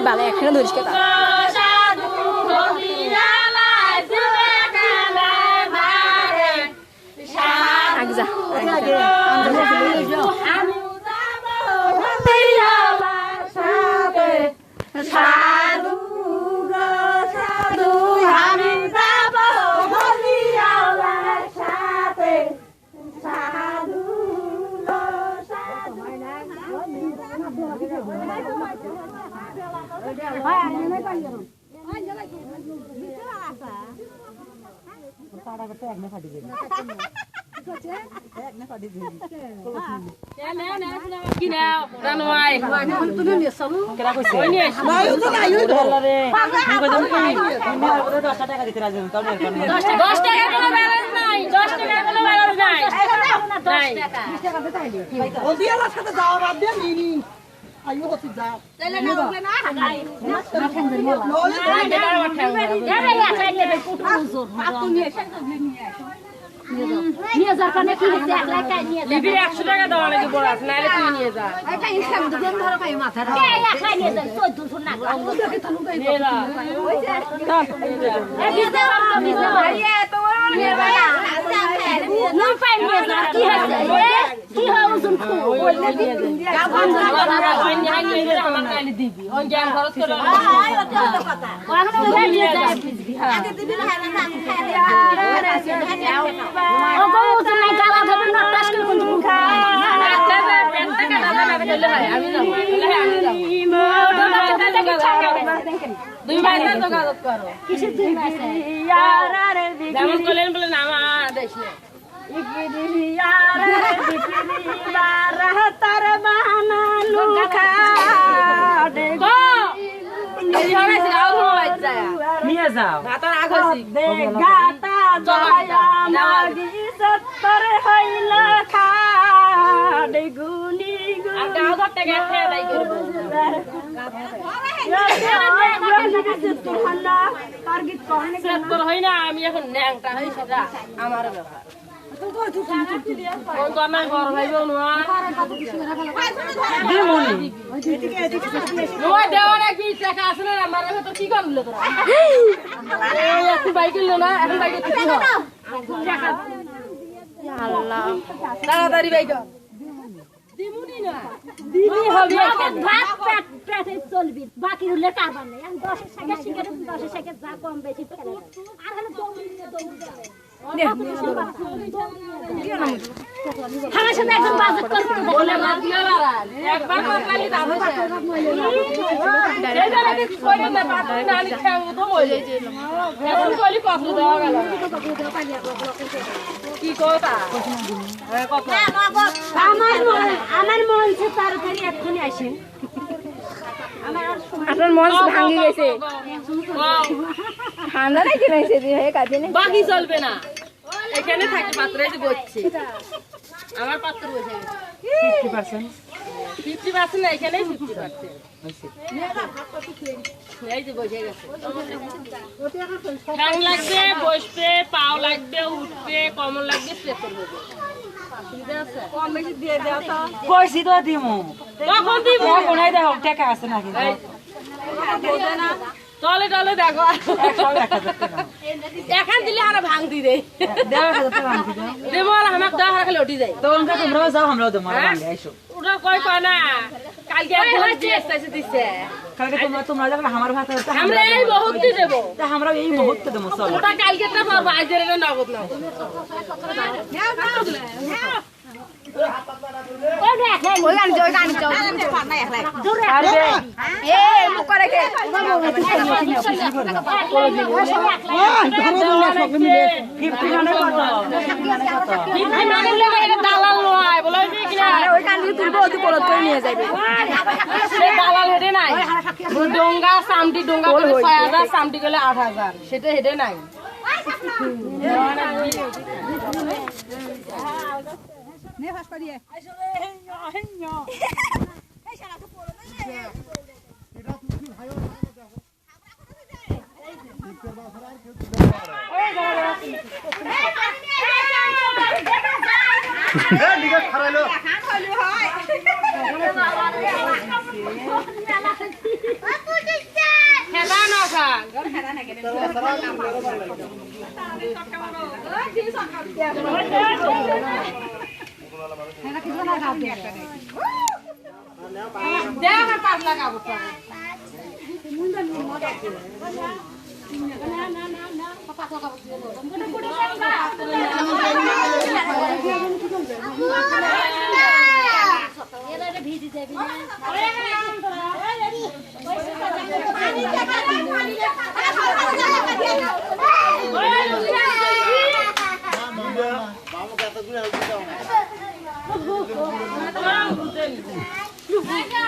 ভালো এখানে ধরিস কে আগে যা সাধু সাধু আমি যাব হরিয়ালার সাথে সাধু নিয়ে যার কানে কি হইছে একলা কাই নিয়ে যা লিবি 100 টাকা দাও লাগি বড় আছে নালে তুই নিয়ে যা এটা ইনকাম তো দেন ধরো কাই মাথা রে একলা নিয়ে যা 1400 না আমি দেখে থানু কাই নিয়ে যা ওইছে এই দিতে পারো দিতে ভাইয়া তো নিয়ে ভাই নই পাই নিয়ে যা কি হইছে কি হউছুন ওই নিয়ে যা গাবন ধরা কই নিয়ে নিয়ে আমার কাইলে দিবি ওই জ্ঞান খরচ করে কথা ওখানে ওই নিয়ে যা আগে দিবি না না আমি খাই ও গো তুমি গালা ধরে না টাস করে কোন মুখা আচ্ছা পেনটা কাটা না বলে ভাই আমি যাব দুই মাসে যোগাযোগ করো কিসের দুই মাসে ইয়ারে যেমন বলেন বলে নামা দেশ না ইকিরি ইয়ারে বিকিরি বারা তার বাহানা লুকা দেখো নিয়ে যাও নিয়ে যাও গাতার আগ হইছি গাতা জয়া মাগি সত্তর হইল খাড়ে গুনি গুনি আর গাও ধরতে গেছে তাই করব টার্গেট কোনে সত্তর হই না আমি এখন ন্যাংটা হই সেটা আমার ব্যাপার কোন কোন ঘর হইব না দিমুনি ওই দেওয়ার কি টাকা আছে না আমার তো কি করল তোরা এই একটু বাইক কিনলো না এখন বাইকে কি হয় আল্লাহ তাড়াতাড়ি বাইক দিমুনি না দিবি হবে ভাত পেট পেটে চলবি বাকি রইলে কারবার নাই আমি 10 এর টাকা সিগারেট 10 এর টাকা যা কম বেশি করে আর হলো দৌড় যাবে আমার সাথে একদম বাজেট করতে বলে একবার করলি দাও এই কইলে না পাত্র নানি খাও তো বলে এখন কইলি কত দেওয়া গেল কি কথা কথা আমার মন সে তাড়াতাড়ি এক্ষুনি আসেন আপনার মন ভাঙি গেছে ঠান্ডা নাকি নাইছে হয়ে কাজে নেই বাকি চলবে না এখানে থাকে পাত্রে যে বসছে আমার পাত্র বসে গেছে 50% না এখানে 50% এই যে বসে গেছে ঠ্যাং লাগবে বসবে পাও লাগবে উঠবে কমর লাগবে স্ট্রেচ করবে কম বেশি দিয়ে দাও তো কইছি তো দিমু কখন দিব কোনায় দেখো টাকা আছে নাকি চলে চলে দেখো এখন দিলে আর ভাঙ দি দে দেবো আর আমাকে দাও আর খালি উঠি যায় তোমরা যাও আমরাও দেবো আইসো ওটা কয় কয় না কালকে একবার এসে দিছে কালকে তোমরা যখন আমার ভাত আমরা এই মুহূর্তে দেব তা আমরা এই মুহূর্তে দেব চলো ওটা কালকে তা পাবো আজের এটা নগদ নাও ওই গান যাও আরে এ মুখ করে কে দালাল নয় বলে ওই গান তুলবো ওই পলট করে নিয়ে যাবে সে দালাল হেডে নাই ডোঙ্গা সামটি ডোঙ্গা করে 6000 সামটি গেলে 8000 সেটা হেডে নাই নে ফাস পারিয়ে আসলে হেঞ্জো এই শালা তো পড়ো না এটা তুমি ভাইও দেখো ওই দাঁড়া দিকে খারাইলো খেলা না খা দেখ আমার পাঁচ লাগাবো ভিজি যাবি মামা কত দূরে হইছে